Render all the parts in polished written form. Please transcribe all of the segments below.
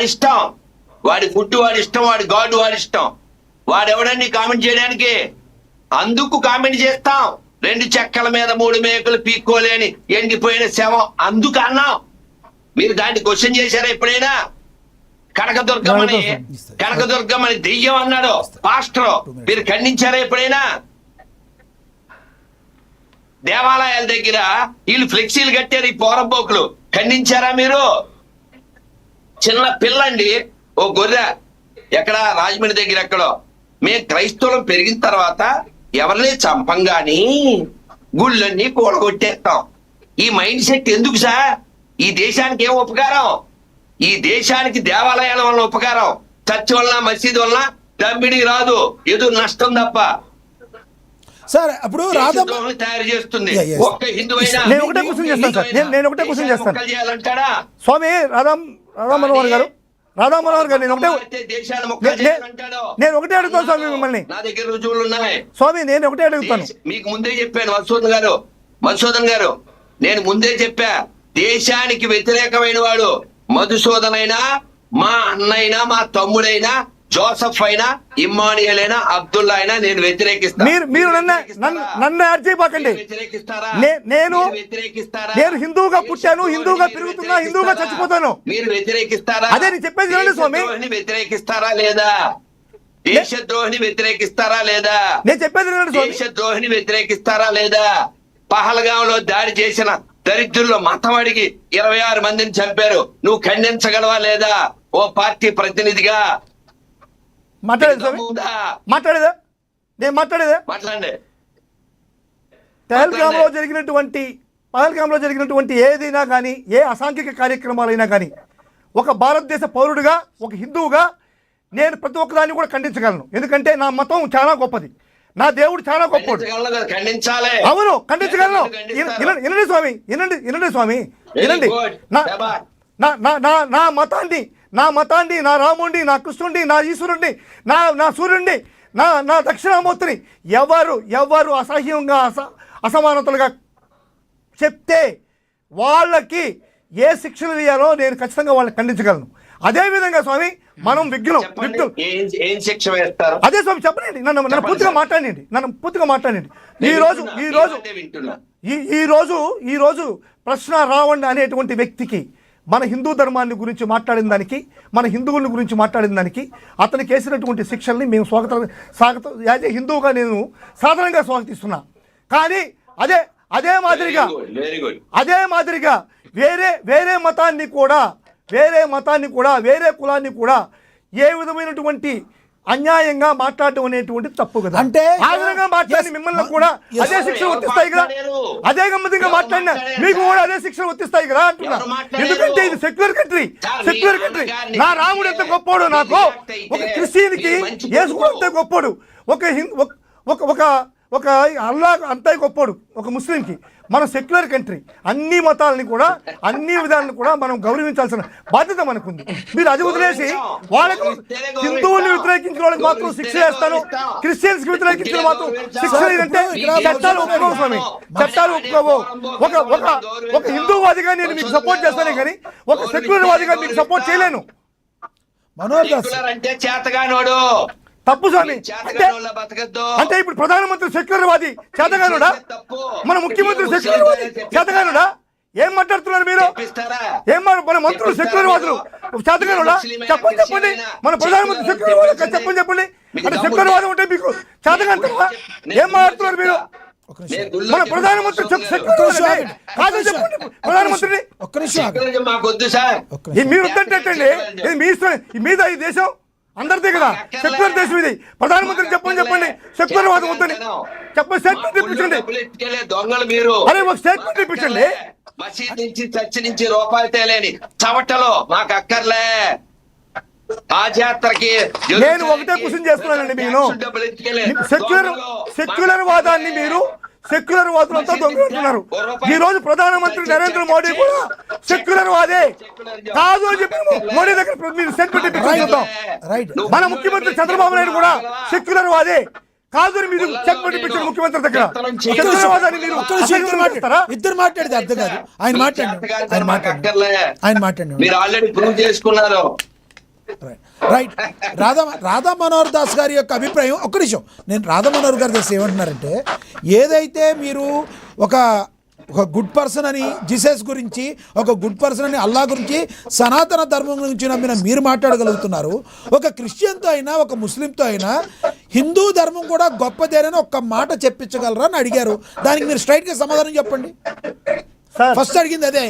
వాడిష్టం, వాడి ఫుడ్ వాడిష్టం, వాడి God వాడిష్టం. వాడెవడని comment చేయడానికి? అందుకు కామెంట్ చేస్తాం. 2 చెక్కల మీద 3 మేకలు పీక్కోలేని ఎండిపోయిన శవం అందుకు అన్నాం. మీరు దాన్ని క్వశ్చన్ చేశారా ఎప్పుడైనా? కనకదుర్గమని దెయ్యం అన్నాడు పాస్టర్, మీరు ఖండించారా ఎప్పుడైనా? దేవాలయాల దగ్గర వీళ్ళు ఫ్లెక్సీలు కట్టారు ఈ పోరంబోకులు, ఖండించారా మీరు? చిన్న పిల్లండి, ఓ గొర్రె ఎక్కడ రాజమండ్రి దగ్గర ఎక్కడో, మేము క్రైస్తవులం పెరిగిన తర్వాత ఎవరిని చంపంగాని గుళ్ళన్నీ కూడగొట్టేస్తాం. ఈ మైండ్ సెట్ ఎందుకు సార్? ఈ దేశానికి ఏం ఉపకారం? ఈ దేశానికి దేవాలయాల వల్ల ఉపకారం, చర్చ్ వల్ల మసీదు వల్ల దమ్మిడి రాదు, ఏదో నష్టం తప్ప. సార్ అప్పుడు తయారు చేస్తుంది. ఒక్క హిందూ నేను ఒకటే క్వశ్చన్ చేస్తాను స్వామి రాధామనోహర్ గారు, నేను ఒకటే అడుగుతాను స్వామి మిమ్మల్ని. నా దగ్గర రుజువులు ఉన్నాయి స్వామి, నేను ఒకటే అడుగుతాను. మీకు ముందే చెప్పాను మధుసూదన్ గారు, నేను ముందే చెప్పా, దేశానికి వ్యతిరేకమైన వాడు మధుసూదన్ అయినా, మా అన్నైనా, మా తమ్ముడైనా, జోసఫ్ అయినా, ఇమ్మానియల్ అయినా, అబ్దుల్లా అయినా నేను వ్యతిరేకిస్తాను. మీరు నన్ను యాడ్ చేయబాకండి. నేను హిందూగా పుట్టాను, హిందూగా పెరుగుతున్నా, హిందూగా చచ్చిపోతాను. మీరు వ్యతిరేకిస్తారా? అదే నేను చెప్పేది వినండి స్వామి. వ్యతిరేకిస్తారా లేదా? దేశద్రోహిని వ్యతిరేకిస్తారా లేదా? నేను చెప్పేది వినండి స్వామి. దేశద్రోహిని వ్యతిరేకిస్తారా లేదా? పహల్గాంలో దాడి చేసిన దరిద్రుల్లో మతం అడిగి 26 మందిని చంపారు, నువ్వు ఖండించగలవా లేదా? ఓ పార్టీ ప్రతినిధిగా మాట్లాడేదా? మాట్లాడండి. పహల్గాంలో జరిగినటువంటి ఏదైనా కానీ, ఏ అసాంఘిక కార్యక్రమాలైనా కానీ, ఒక భారతదేశ పౌరుడిగా, ఒక హిందువుగా నేను ప్రతి ఒక్కదాన్ని కూడా ఖండించగలను. ఎందుకంటే నా మతం చాలా గొప్పది, నా దేవుడు చాలా గొప్పడు. అవును, ఖండించగలను. వినండి స్వామి, వినండి. నా మతాన్ని, నా రాముడిని, నా కృష్ణుడిని, నా ఈశ్వరుడిని, నా సూర్యుడిని, నా దక్షిణామూర్తిని ఎవరు అసహ్యంగా అసమానతలుగా చెప్తే వాళ్ళకి ఏ శిక్షలు వేయాలో నేను ఖచ్చితంగా వాళ్ళని ఖండించగలను. అదే విధంగా స్వామి మనం విఘ్నం ఏం శిక్ష వేస్తారు? అదే స్వామి చెప్పండి, నన్ను పూర్తిగా మాట్లాడండి. ఈ రోజు ప్రశ్న రావండి అనేటువంటి వ్యక్తికి, మన హిందూ ధర్మాన్ని గురించి మాట్లాడిన దానికి, మన హిందువుల గురించి మాట్లాడిన దానికి అతనికి వేసినటువంటి శిక్షల్ని మేము స్వాగతం యాజ్ ఏ హిందువుగా నేను సాధారణంగా స్వాగతిస్తున్నా. కానీ అదే మాదిరిగా వేరే మతాన్ని కూడా, వేరే కులాన్ని కూడా ఏ విధమైనటువంటి అన్యాయంగా మాట్లాడటం అనేటువంటి తప్పు కదా. అంటే ఆ విధంగా మాట్లాడి మిమ్మల్ని కూడా అదే శిక్షలు వర్తిస్తాయి కదా, అదే గమ్మతిగా మాట్లాడినా మీకు కూడా అదే శిక్షలు వర్తిస్తాయి కదా అంటున్నా. ఎందుకంటే ఇది సెక్యులర్ కంట్రీ. నా రాముడు ఎంత గొప్పోడు, నాకు ఒక క్రిస్టియన్కి యేసు అంతే గొప్పోడు, ఒక అల్లా అంతే గొప్పోడు ఒక ముస్లింకి. మన సెక్యులర్ కంట్రీ, అన్ని మతాలని కూడా, అన్ని విధాలను కూడా మనం గౌరవించాల్సిన బాధ్యత మనకుంది. మీరు అది వదిలేసి వాళ్ళకు హిందువుల్ని వ్యతిరేకించిన వాళ్ళకి మాత్రం శిక్ష వేస్తాను, క్రిస్టియన్స్ కి వ్యతిరేకించిన మాత్రం శిక్ష లేదంటే చట్టాలు ఒప్పుకోవు స్వామి, చట్టాలు ఒప్పుకోవు. ఒక హిందూవాదిగా నేను మీకు సపోర్ట్ చేస్తానే కానీ ఒక సెక్యులర్ వాదిగా మీకు సపోర్ట్ చేయలేను. అంటే చేతగానోడు తప్పు స్వామి. అంటే ఇప్పుడు ప్రధానమంత్రి సెక్యులర్ వాది చేతగానుడా? మన ముఖ్యమంత్రి సెక్యులర్ వాది చేతగానుడా? ఏం మాట్లాడుతున్నారు మీరు? మన మంత్రులు సెక్యులర్ వాదులు చేతగానుడా? చెప్పండి. మన ప్రధానమంత్రి సెక్యులర్ వాది చెప్పండి. అంటే సెక్యులర్ వాదం ఉంటే మీకు చేతగానురా? ఏం మాట్లాడుతున్నారు మీరు? మన ప్రధానమంత్రి ప్రధానమంత్రిని మీరు వద్దంటండి. మీ ఇష్టం మీద ఈ దేశం అందరిదే కదా, సెక్యులర్ దేశం ఇది. ప్రధానమంత్రి చెప్పండి సెక్యులర్ వాదం వద్దని చెప్పండి, స్టేట్మెంట్ ఇప్పించండి. అరే ఒక స్టేట్మెంట్ ఇప్పించండి. మసీద్ నుంచి చర్చి నుంచి రూపాయలు తేలేని చవటలో మాకు అక్కర్లే. ఆ జాతరకి నేను ఒకటే క్వశ్చన్ చేస్తున్నానండి. మీరు సెక్యులర్ వాదాన్ని మీరు సెక్యులర్ వాదులంతా దొంగలుంటున్నారు. ఈ రోజు ప్రధానమంత్రి నరేంద్ర మోడీ కూడా సెక్యులర్ వాదే కాదు అని చెప్పి మోడీ దగ్గర మీరు స్టేట్మెంట్ ఇప్పించుకుంటాం. మన ముఖ్యమంత్రి చంద్రబాబు నాయుడు కూడా సెక్యులర్ వాదే కాదు అని మీరు స్టేట్మెంట్ ఇప్పించారు ముఖ్యమంత్రి దగ్గర. సెక్యులర్ వాదాన్ని మీరు ఇద్దరు మాట్లాడితే అర్థం కాదు. ఆయన మాట్లాడండి. మీరు ఆల్రెడీ ప్రూవ్ చేసుకున్నారు. రైట్ రాధా మనోహర్ దాస్ గారి యొక్క అభిప్రాయం ఒక్క నిమిషం. నేను రాధా మనోహర్ గారి దాస్ ఏమంటున్నారంటే, ఏదైతే మీరు ఒక గుడ్ పర్సన్ అని జీసస్ గురించి, ఒక గుడ్ పర్సన్ అని అల్లా గురించి, సనాతన ధర్మం గురించి నమ్మిన మీరు మాట్లాడగలుగుతున్నారు, ఒక క్రిస్టియన్తో అయినా ఒక ముస్లింతో అయినా హిందూ ధర్మం కూడా గొప్పదేనని ఒక్క మాట చెప్పించగలరా అని అడిగారు. దానికి మీరు స్ట్రైట్గా సమాధానం చెప్పండి. సార్ ఫస్ట్ అడిగింది అదే.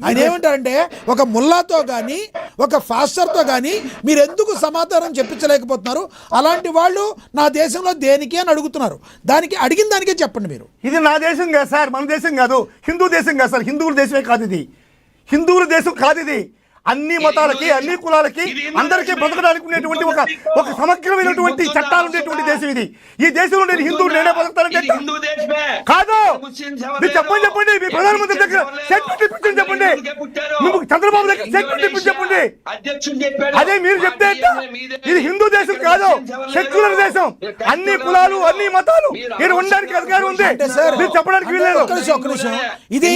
ఆయన ఏమంటారంటే, ఒక ముల్లాతో కానీ ఒక ఫాస్టర్తో కానీ మీరు ఎందుకు సమాధానం చెప్పించలేకపోతున్నారు, అలాంటి వాళ్ళు నా దేశంలో దేనికి అని అడుగుతున్నారు. దానికి అడిగిన దానికే చెప్పండి మీరు. ఇది నా దేశం కాదు సార్, మన దేశం కాదు, హిందూ దేశం కాదు సార్, హిందువుల దేశమే కాదు ఇది, హిందువుల దేశం కాదు ఇది. అన్ని మతాలకి అన్ని కులాలకి అందరికీ బతకడానికి ఉండేటువంటి ఒక సమగ్రమైనటువంటి చట్టాలు ఉండేటువంటి దేశం ఇది. ఈ దేశంలో నేను హిందువులు నేనే బతకతానంటే కాదు. మీరు చెప్పండి మీ ప్రధానమంత్రి దగ్గర స్టేట్మెంట్ ఇప్పించండి, చెప్పండి మీకు చంద్రబాబు దగ్గర స్టేట్మెంట్ ఇప్పించి చెప్పండి. అదే మీరు చెప్తే ఇది హిందూ దేశం కాదు, సెక్యులర్ దేశం, అన్ని కులాలు అన్ని మతాలు నేను ఉండడానికి అధికారం ఉంది, మీరు చెప్పడానికి వీల్లేదు. ఒక్క నిమిషం. ఇది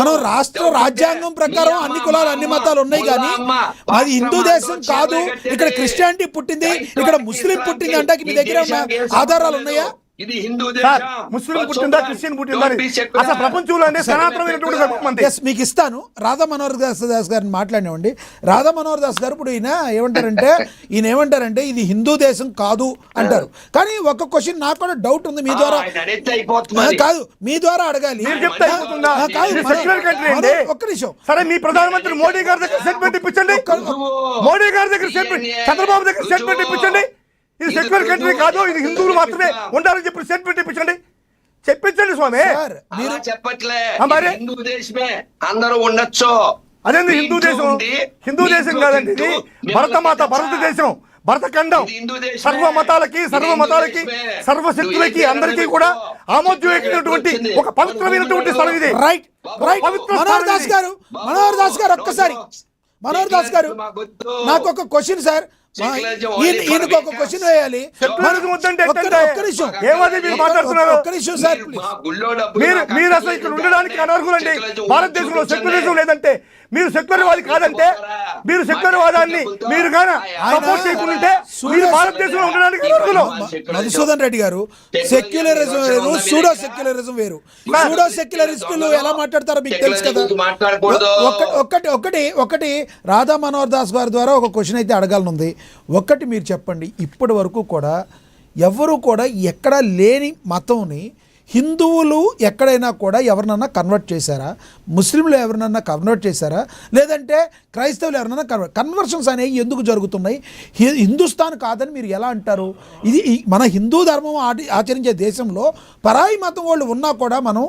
మనం రాష్ట్ర రాజ్యాంగం ప్రకారం అన్ని కులాలు అన్ని మతాలు ఉన్నాయి, కానీ అది హిందూ దేశం కాదు, ఇక్కడ క్రిస్టియానిటీ పుట్టింది, ఇక్కడ ముస్లిం పుట్టింది అంటే మీ దగ్గర ఆధారాలు ఉన్నాయా? ఇది హిందూ సార్, ముస్లిం పుట్టిందా క్రిస్టియన్ పుట్టిందా అసలు ప్రపంచంలోనే సనాతనమైనటువంటి ధర్మం అంతే. మీకు ఇస్తాను. రాధా మనోహర్ దాస్ గారిని మాట్లాడినామండి. రాధా మనోహర్ దాస్ గారు ఇప్పుడు ఈయన ఏమంటారంటే ఇది హిందూ దేశం కాదు అంటారు. కానీ ఒక క్వశ్చన్ నాకు కూడా డౌట్ ఉంది, మీ ద్వారా కాదు, మీ ద్వారా అడగాలి. ఒక్క నిమిషం. సరే, మీ ప్రధానమంత్రి మోడీ గారి దగ్గర స్టేట్మెంట్ ఇప్పించండి, మోడీ గారి దగ్గర స్టేట్మెంట్, చంద్రబాబు దగ్గర స్టేట్మెంట్ ఇప్పించండి. ఇది సెక్యులర్ కంట్రీ కాదు, ఇది హిందువులు మాత్రమే ఉండాలని చెప్పి స్టేట్మెంట్ చెప్పించండి స్వామి. మీరు చెప్పట్లే హిందూ దేశమే, అందరూ ఉండొచ్చు. అదేంది హిందూ దేశం? హిందూ దేశం కాదండి ఇది, భారతదేశం, భరతఖండం. సర్వ మతాలకి సర్వశక్తులకి అందరికీ కూడా ఆమోదయోగ్యమైనటువంటి ఒక పవిత్రమైనటువంటి స్థలం ఇది. రైట్. మనోహర్ దాస్ గారు ఒక్కసారి, మనోహర్ దాస్ గారు నాకు ఒక క్వశ్చన్ సార్, ఈయనకు ఒక క్వశ్చన్ వేయాలి. మీరు అసలు ఇక్కడ ఉండడానికి అనర్హులండి. భారతదేశంలో సెక్యులరిజం లేదంటే, మీరు సెక్యులర్ వాది కాదంటే, మీరు సెక్యులర్ వాదాన్ని మీరు గాన సపోర్ట్ చేయకుంటే మీరు భారతదేశంలో ఉండడానికి అనర్హులు. మధుసూదన్ రెడ్డి గారు, సెక్యులరిజం వేరు, సూడో సెక్యులరిజం వేరు. సూడో సెక్యులరిస్టులు ఎలా మాట్లాడతారో మీకు తెలుసు కదా. ఒకటి రాధా మనోహర్ దాస్ గారి ద్వారా ఒక క్వశ్చన్ అయితే అడగాలనుంది. ఒక్కటి మీరు చెప్పండి, ఇప్పటి వరకు కూడా ఎవరు కూడా ఎక్కడ లేని మతంని హిందువులు ఎక్కడైనా కూడా ఎవరినన్నా కన్వర్ట్ చేశారా? ముస్లింలు ఎవరినన్నా కన్వర్ట్ చేశారా? లేదంటే క్రైస్తవులు ఎవరినన్నా కన్వర్షన్స్ అనేవి ఎందుకు జరుగుతున్నాయి? హిందుస్థాన్ కాదని మీరు ఎలా అంటారు? ఇది మన హిందూ ధర్మం ఆచరించే దేశంలో పరాయి మతం వాళ్ళు ఉన్నా కూడా మనం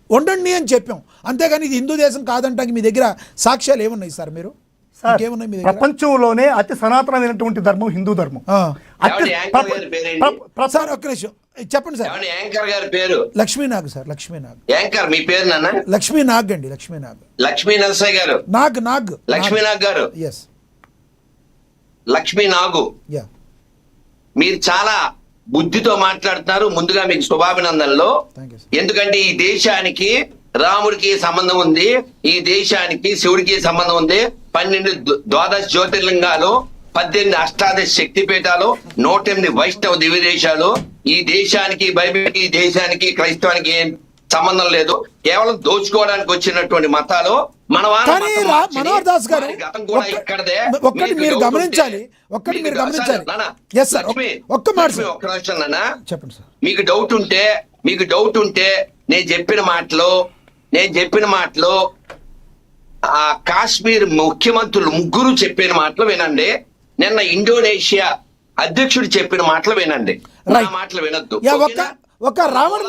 ఉండండి అని చెప్పాం, అంతేగాని ఇది హిందూ దేశం కాదంటానికి మీ దగ్గర సాక్ష్యాలు ఏమున్నాయి సార్? మీరు ప్రపంచంలోనే అతి సనాతనమైనటువంటి ధర్మం హిందూ ధర్మం. సార్ ఒక్క నిమిషం చెప్పండి సార్. యాంకర్ గారి పేరు లక్ష్మీనాగ్ సార్. లక్ష్మీనాగ్. యాంకర్ మీ పేరు నాన్న? లక్ష్మీనాగ్ అండి. లక్ష్మీనాగ్. లక్ష్మీ నరసయ్య గారు. నాగ్. లక్ష్మీనాగ్ గారు. ఎస్. లక్ష్మీనాగు. యా. మీరు చాలా బుద్ధితో మాట్లాడుతున్నారు. ముందుగా మీకు శుభాభినందనలు. ఎందుకంటే ఈ దేశానికి రాముడికి సంబంధం ఉంది, ఈ దేశానికి శివుడికి సంబంధం ఉంది. 12 ద్వాదశ జ్యోతిర్లింగాలు, 18 అష్టాదశ శక్తిపీఠాలు, 108 వైష్ణవ దివ్య దేశాలు. ఈ దేశానికి బైబిల్కి, ఈ దేశానికి క్రైస్తవానికి ఏం సంబంధం లేదు. కేవలం దోచుకోవడానికి వచ్చినటువంటి మతాలు. మనోహర్ దాస్ గారు ఒక్కటి మీరు గమనించాలి. ఒక్క మాట చెప్పండి సార్. మీకు డౌట్ ఉంటే నేను చెప్పిన మాటలు ఆ కాశ్మీర్ ముఖ్యమంత్రులు ముగ్గురు చెప్పిన మాటలు వినండి. నిన్న ఇండోనేషియా అధ్యక్షుడు చెప్పిన మాటలు వినండి. మాటలు వినొద్దు. ఒక రావణ్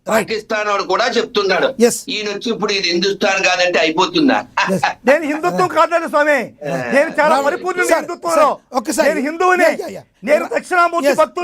పాకిస్తాన్ వాడు కూడా చెప్తున్నాడు, ఈయన వచ్చి ఇప్పుడు ఇది హిందుస్థాన్ కాదంటే అయిపోతుందా? నేను హిందుత్వం కాదండి స్వామి, నేను చాలా పరిపూర్ణ హిందుత్వంలో నేను హిందువునే, నేను దక్షిణామూర్తి భక్తుడు.